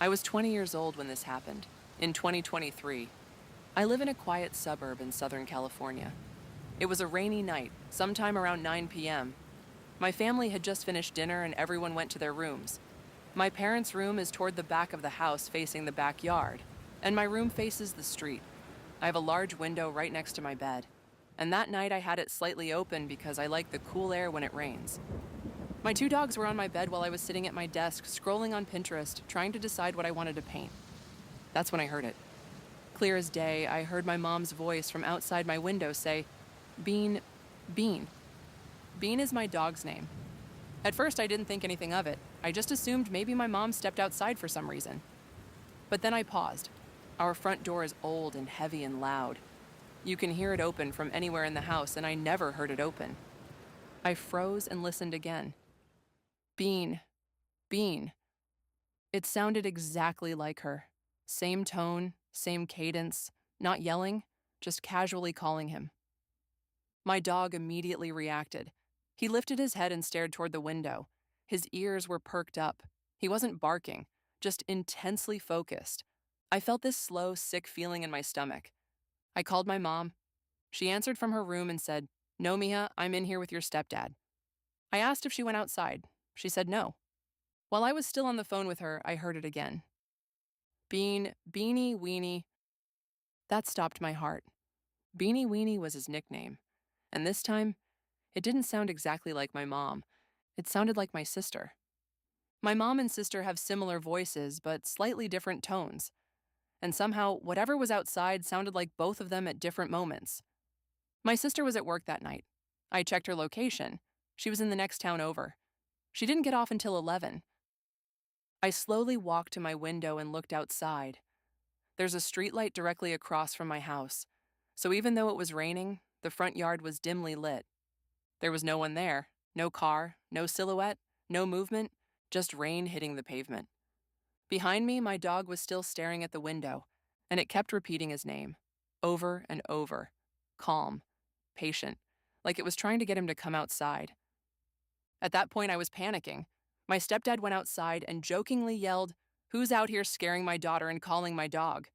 I was 20 years old when this happened, in 2023. I live in a quiet suburb in Southern California. It was a rainy night, sometime around 9 p.m. My family had just finished dinner and everyone went to their rooms. My parents' room is toward the back of the house facing the backyard, and my room faces the street. I have a large window right next to my bed, and that night I had it slightly open because I like the cool air when it rains. My two dogs were on my bed while I was sitting at my desk scrolling on Pinterest, trying to decide what I wanted to paint. That's when I heard it. Clear as day, I heard my mom's voice from outside my window say, "Bean, Bean." Bean is my dog's name. At first, I didn't think anything of it. I just assumed maybe my mom stepped outside for some reason. But then I paused. Our front door is old and heavy and loud. You can hear it open from anywhere in the house, and I never heard it open. I froze and listened again. Bean, Bean. It sounded exactly like her. Same tone, same cadence, not yelling, just casually calling him. My dog immediately reacted. He lifted his head and stared toward the window. His ears were perked up. He wasn't barking, just intensely focused. I felt this slow, sick feeling in my stomach. I called my mom. She answered from her room and said, "No, Mija, I'm in here with your stepdad." I asked if she went outside. She said no. While I was still on the phone with her, I heard it again. Bean, Beanie Weenie. That stopped my heart. Beanie Weenie was his nickname. And this time, it didn't sound exactly like my mom. It sounded like my sister. My mom and sister have similar voices, but slightly different tones. And somehow, whatever was outside sounded like both of them at different moments. My sister was at work that night. I checked her location. She was in the next town over. She didn't get off until 11. I slowly walked to my window and looked outside. There's a streetlight directly across from my house, so even though it was raining, the front yard was dimly lit. There was no one there, no car, no silhouette, no movement, just rain hitting the pavement. Behind me, my dog was still staring at the window, and it kept repeating his name, over and over, calm, patient, like it was trying to get him to come outside. At that point, I was panicking. My stepdad went outside and jokingly yelled, "Who's out here scaring my daughter and calling my dog?"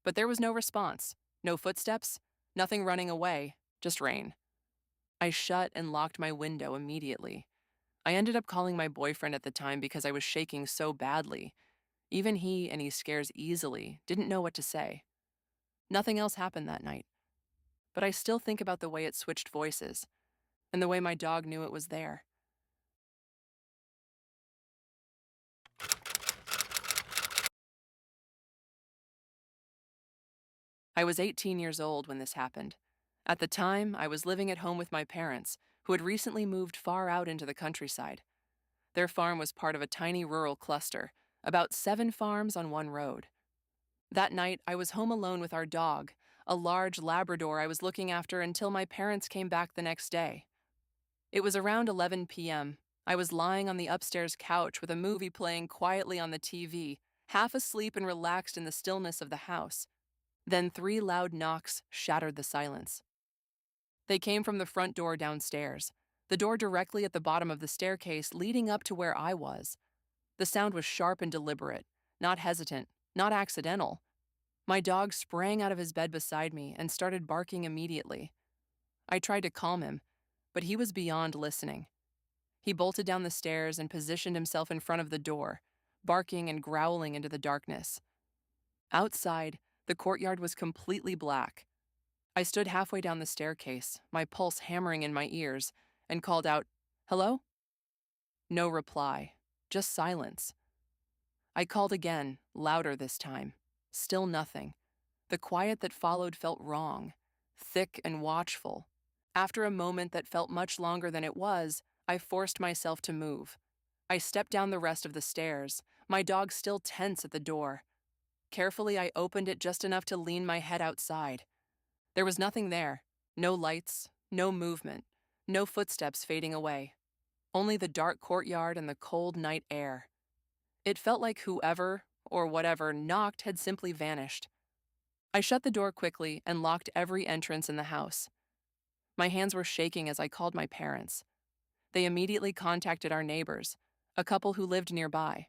But there was no response, no footsteps, nothing running away, just rain. I shut and locked my window immediately. I ended up calling my boyfriend at the time because I was shaking so badly. Even he, and he scares easily, didn't know what to say. Nothing else happened that night. But I still think about the way it switched voices, and the way my dog knew it was there. I was 18 years old when this happened. At the time, I was living at home with my parents, who had recently moved far out into the countryside. Their farm was part of a tiny rural cluster, about 7 farms on one road. That night, I was home alone with our dog, a large Labrador I was looking after until my parents came back the next day. It was around 11 p.m. I was lying on the upstairs couch with a movie playing quietly on the TV, half asleep and relaxed in the stillness of the house. Then 3 loud knocks shattered the silence. They came from the front door downstairs, the door directly at the bottom of the staircase leading up to where I was. The sound was sharp and deliberate, not hesitant, not accidental. My dog sprang out of his bed beside me and started barking immediately. I tried to calm him, but he was beyond listening. He bolted down the stairs and positioned himself in front of the door, barking and growling into the darkness. Outside, the courtyard was completely black. I stood halfway down the staircase, my pulse hammering in my ears, and called out, "Hello?" No reply, just silence. I called again, louder this time. Still nothing. The quiet that followed felt wrong, thick and watchful. After a moment that felt much longer than it was, I forced myself to move. I stepped down the rest of the stairs, my dog still tense at the door. Carefully, I opened it just enough to lean my head outside. There was nothing there, no lights, no movement, no footsteps fading away. Only the dark courtyard and the cold night air. It felt like whoever, or whatever, knocked had simply vanished. I shut the door quickly and locked every entrance in the house. My hands were shaking as I called my parents. They immediately contacted our neighbors, a couple who lived nearby.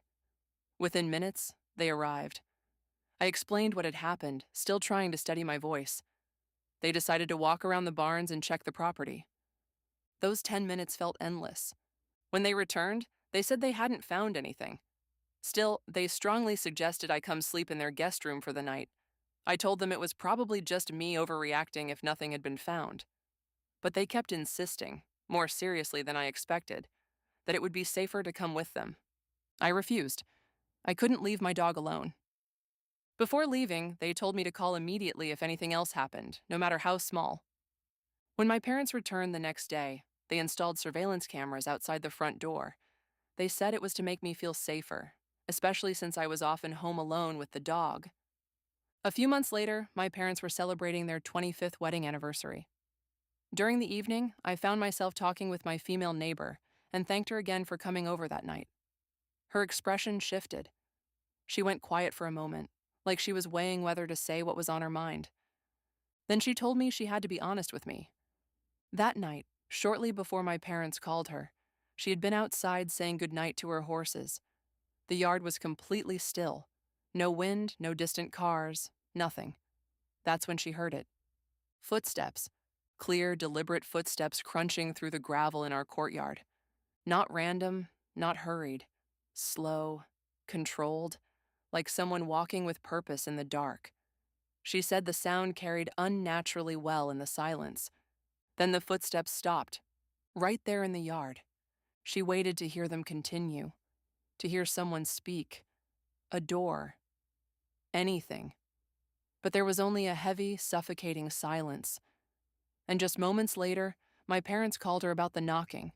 Within minutes, They arrived. I explained what had happened, still trying to steady my voice. They decided to walk around the barns and check the property. Those 10 minutes felt endless. When they returned, they said they hadn't found anything. Still, they strongly suggested I come sleep in their guest room for the night. I told them it was probably just me overreacting if nothing had been found. But they kept insisting, more seriously than I expected, that it would be safer to come with them. I refused. I couldn't leave my dog alone. Before leaving, they told me to call immediately if anything else happened, no matter how small. When my parents returned the next day, they installed surveillance cameras outside the front door. They said it was to make me feel safer, especially since I was often home alone with the dog. A few months later, my parents were celebrating their 25th wedding anniversary. During the evening, I found myself talking with my female neighbor and thanked her again for coming over that night. Her expression shifted. She went quiet for a moment, like she was weighing whether to say what was on her mind. Then she told me she had to be honest with me. That night, shortly before my parents called her, she had been outside saying goodnight to her horses. The yard was completely still. No wind, no distant cars, nothing. That's when she heard it. Footsteps. Clear, deliberate footsteps crunching through the gravel in our courtyard. Not random, not hurried. Slow, controlled, like someone walking with purpose in the dark. She said the sound carried unnaturally well in the silence. Then the footsteps stopped, right there in the yard. She waited to hear them continue, to hear someone speak, a door, anything. But there was only a heavy, suffocating silence. And just moments later, my parents called her about the knocking.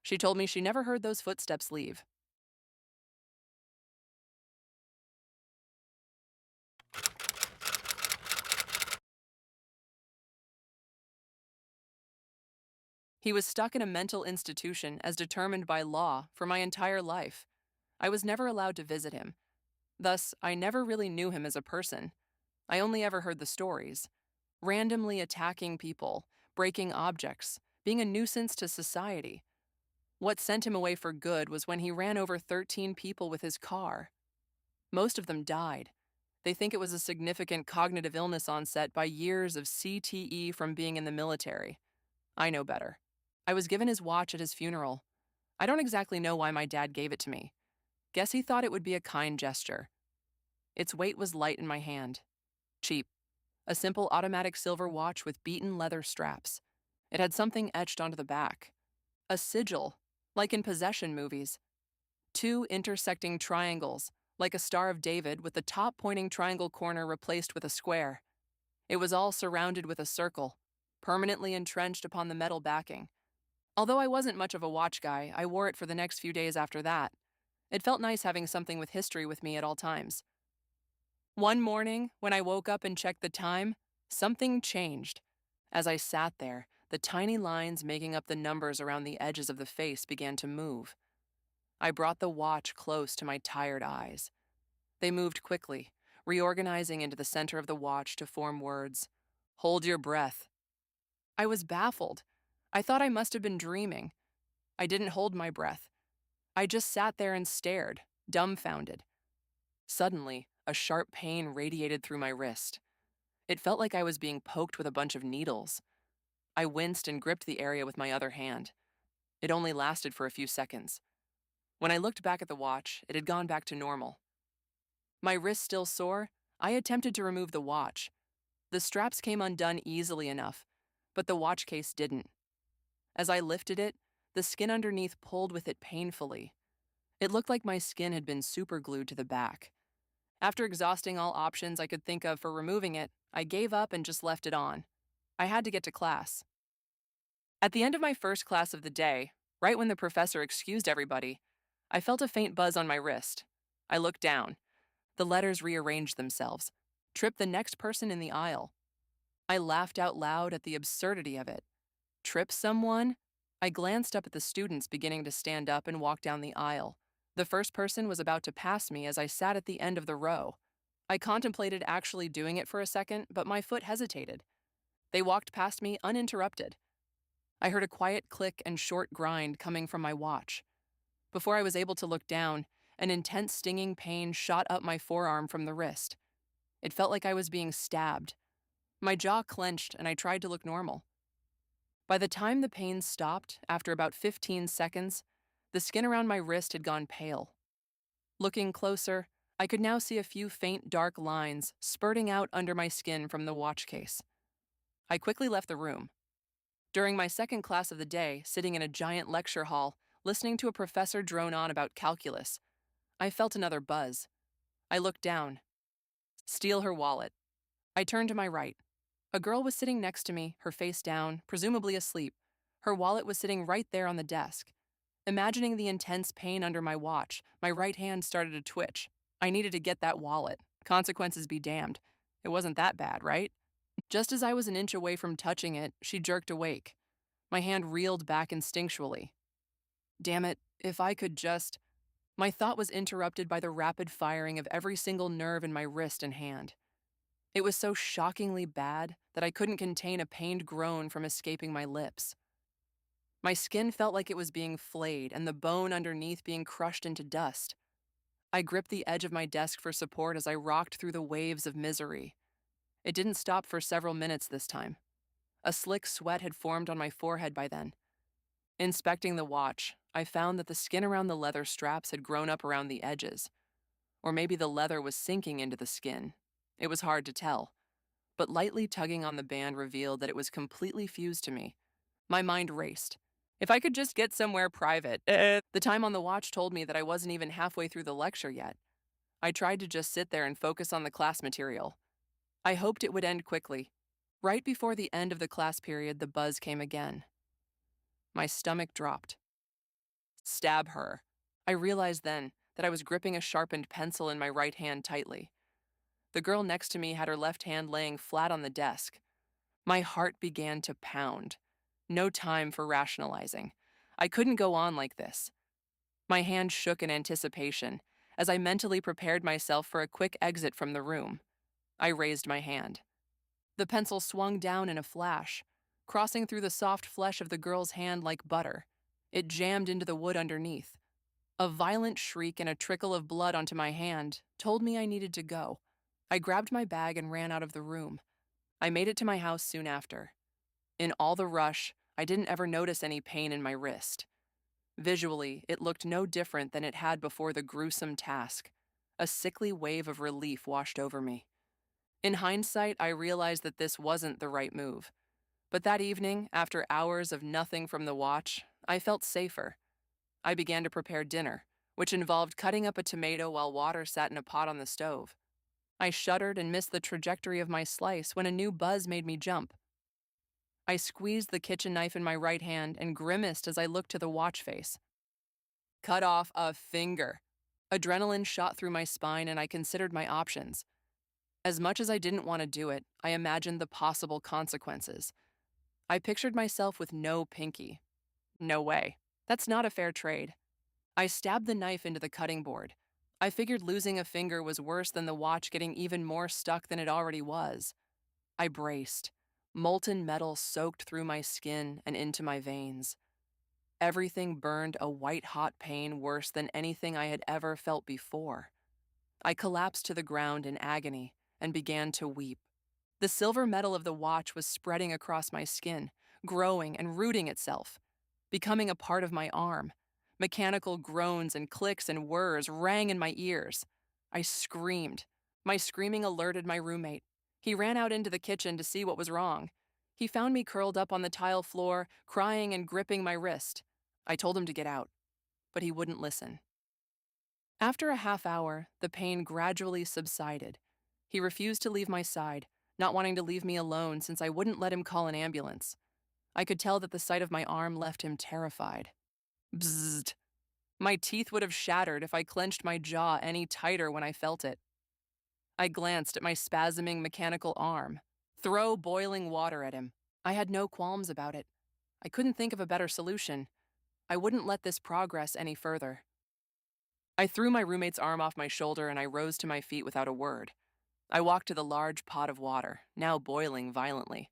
She told me she never heard those footsteps leave. He was stuck in a mental institution as determined by law for my entire life. I was never allowed to visit him. Thus, I never really knew him as a person. I only ever heard the stories. Randomly attacking people, breaking objects, being a nuisance to society. What sent him away for good was when he ran over 13 people with his car. Most of them died. They think it was a significant cognitive illness onset by years of CTE from being in the military. I know better. I was given his watch at his funeral. I don't exactly know why my dad gave it to me. Guess he thought it would be a kind gesture. Its weight was light in my hand. Cheap. A simple automatic silver watch with beaten leather straps. It had something etched onto the back. A sigil, like in possession movies. 2 intersecting triangles, like a Star of David with the top pointing triangle corner replaced with a square. It was all surrounded with a circle, permanently entrenched upon the metal backing. Although I wasn't much of a watch guy, I wore it for the next few days after that. It felt nice having something with history with me at all times. One morning, when I woke up and checked the time, something changed. As I sat there, the tiny lines making up the numbers around the edges of the face began to move. I brought the watch close to my tired eyes. They moved quickly, reorganizing into the center of the watch to form words. Hold your breath. I was baffled. I thought I must have been dreaming. I didn't hold my breath. I just sat there and stared, dumbfounded. Suddenly, a sharp pain radiated through my wrist. It felt like I was being poked with a bunch of needles. I winced and gripped the area with my other hand. It only lasted for a few seconds. When I looked back at the watch, it had gone back to normal. My wrist still sore, I attempted to remove the watch. The straps came undone easily enough, but the watch case didn't. As I lifted it, the skin underneath pulled with it painfully. It looked like my skin had been superglued to the back. After exhausting all options I could think of for removing it, I gave up and just left it on. I had to get to class. At the end of my first class of the day, right when the professor excused everybody, I felt a faint buzz on my wrist. I looked down. The letters rearranged themselves. Trip the next person in the aisle. I laughed out loud at the absurdity of it. Trip someone? I glanced up at the students beginning to stand up and walk down the aisle. The first person was about to pass me as I sat at the end of the row. I contemplated actually doing it for a second, but my foot hesitated. They walked past me uninterrupted. I heard a quiet click and short grind coming from my watch. Before I was able to look down, An intense stinging pain shot up my forearm from the wrist. It felt like I was being stabbed. My jaw clenched and I tried to look normal. By the time the pain stopped, after about 15 seconds, the skin around my wrist had gone pale. Looking closer, I could now see a few faint dark lines spurting out under my skin from the watch case. I quickly left the room. During my second class of the day, sitting in a giant lecture hall, listening to a professor drone on about calculus, I felt another buzz. I looked down. Steal her wallet. I turned to my right. A girl was sitting next to me, her face down, presumably asleep. Her wallet was sitting right there on the desk. Imagining the intense pain under my watch, my right hand started to twitch. I needed to get that wallet. Consequences be damned. It wasn't that bad, right? Just as I was an inch away from touching it, she jerked awake. My hand reeled back instinctually. Damn it, if I could just... My thought was interrupted by the rapid firing of every single nerve in my wrist and hand. It was so shockingly bad that I couldn't contain a pained groan from escaping my lips. My skin felt like it was being flayed and the bone underneath being crushed into dust. I gripped the edge of my desk for support as I rocked through the waves of misery. It didn't stop for several minutes this time. A slick sweat had formed on my forehead by then. Inspecting the watch, I found that the skin around the leather straps had grown up around the edges. Or maybe the leather was sinking into the skin. It was hard to tell, but lightly tugging on the band revealed that it was completely fused to me. My mind raced. If I could just get somewhere private. The time on the watch told me that I wasn't even halfway through the lecture yet. I tried to just sit there and focus on the class material. I hoped it would end quickly. Right before the end of the class period, the buzz came again. My stomach dropped. Stab her. I realized then that I was gripping a sharpened pencil in my right hand tightly. The girl next to me had her left hand laying flat on the desk. My heart began to pound. No time for rationalizing. I couldn't go on like this. My hand shook in anticipation as I mentally prepared myself for a quick exit from the room. I raised my hand. The pencil swung down in a flash, crossing through the soft flesh of the girl's hand like butter. It jammed into the wood underneath. A violent shriek and a trickle of blood onto my hand told me I needed to go. I grabbed my bag and ran out of the room. I made it to my house soon after. In all the rush, I didn't ever notice any pain in my wrist. Visually, it looked no different than it had before the gruesome task. A sickly wave of relief washed over me. In hindsight, I realized that this wasn't the right move. But that evening, after hours of nothing from the watch, I felt safer. I began to prepare dinner, which involved cutting up a tomato while water sat in a pot on the stove. I shuddered and missed the trajectory of my slice when a new buzz made me jump. I squeezed the kitchen knife in my right hand and grimaced as I looked to the watch face. Cut off a finger. Adrenaline shot through my spine and I considered my options. As much as I didn't want to do it, I imagined the possible consequences. I pictured myself with no pinky. No way. That's not a fair trade. I stabbed the knife into the cutting board. I figured losing a finger was worse than the watch getting even more stuck than it already was. I braced. Molten metal soaked through my skin and into my veins. Everything burned a white-hot pain worse than anything I had ever felt before. I collapsed to the ground in agony and began to weep. The silver metal of the watch was spreading across my skin, growing and rooting itself, becoming a part of my arm. Mechanical groans and clicks and whirs rang in my ears. I screamed. My screaming alerted my roommate. He ran out into the kitchen to see what was wrong. He found me curled up on the tile floor, crying and gripping my wrist. I told him to get out, but he wouldn't listen. After a half hour, the pain gradually subsided. He refused to leave my side, not wanting to leave me alone since I wouldn't let him call an ambulance. I could tell that the sight of my arm left him terrified. Bzzzt. My teeth would have shattered if I clenched my jaw any tighter when I felt it. I glanced at my spasming mechanical arm. Throw boiling water at him. I had no qualms about it. I couldn't think of a better solution. I wouldn't let this progress any further. I threw my roommate's arm off my shoulder and I rose to my feet without a word. I walked to the large pot of water, now boiling violently.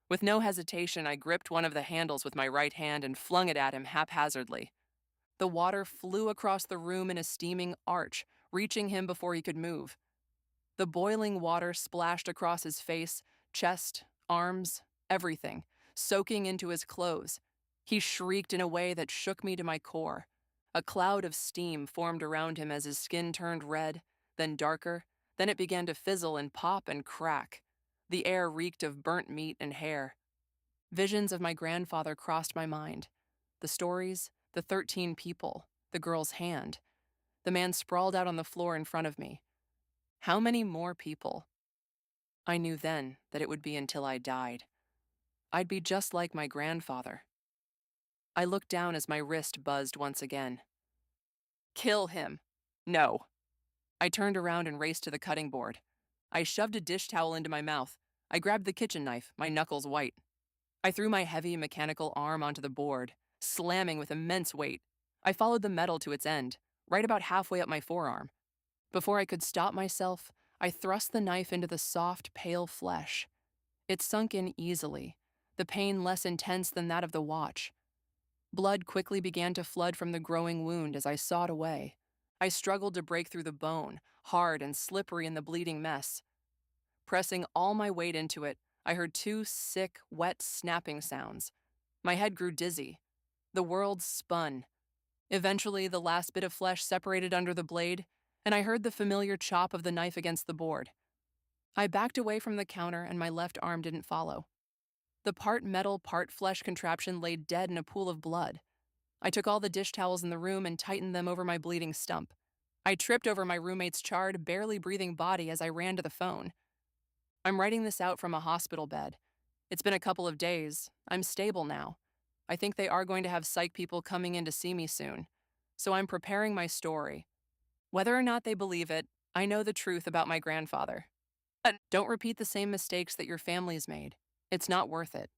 With no hesitation, I gripped one of the handles with my right hand and flung it at him haphazardly. The water flew across the room in a steaming arch, reaching him before he could move. The boiling water splashed across his face, chest, arms, everything, soaking into his clothes. He shrieked in a way that shook me to my core. A cloud of steam formed around him as his skin turned red, then darker, then it began to fizzle and pop and crack. The air reeked of burnt meat and hair. Visions of my grandfather crossed my mind. The stories, the 13 people, the girl's hand. The man sprawled out on the floor in front of me. How many more people? I knew then that it would be until I died. I'd be just like my grandfather. I looked down as my wrist buzzed once again. Kill him. No. I turned around and raced to the cutting board. I shoved a dish towel into my mouth. I grabbed the kitchen knife, my knuckles white. I threw my heavy mechanical arm onto the board, slamming with immense weight. I followed the metal to its end, right about halfway up my forearm. Before I could stop myself, I thrust the knife into the soft, pale flesh. It sunk in easily, the pain less intense than that of the watch. Blood quickly began to flood from the growing wound as I sawed away. I struggled to break through the bone, hard and slippery in the bleeding mess. Pressing all my weight into it, I heard 2 sick, wet snapping sounds. My head grew dizzy. The world spun. Eventually, the last bit of flesh separated under the blade, and I heard the familiar chop of the knife against the board. I backed away from the counter, and my left arm didn't follow. The part metal, part flesh contraption lay dead in a pool of blood. I took all the dish towels in the room and tightened them over my bleeding stump. I tripped over my roommate's charred, barely breathing body as I ran to the phone. I'm writing this out from a hospital bed. It's been a couple of days. I'm stable now. I think they are going to have psych people coming in to see me soon. So I'm preparing my story. Whether or not they believe it, I know the truth about my grandfather. Don't repeat the same mistakes that your family's made. It's not worth it.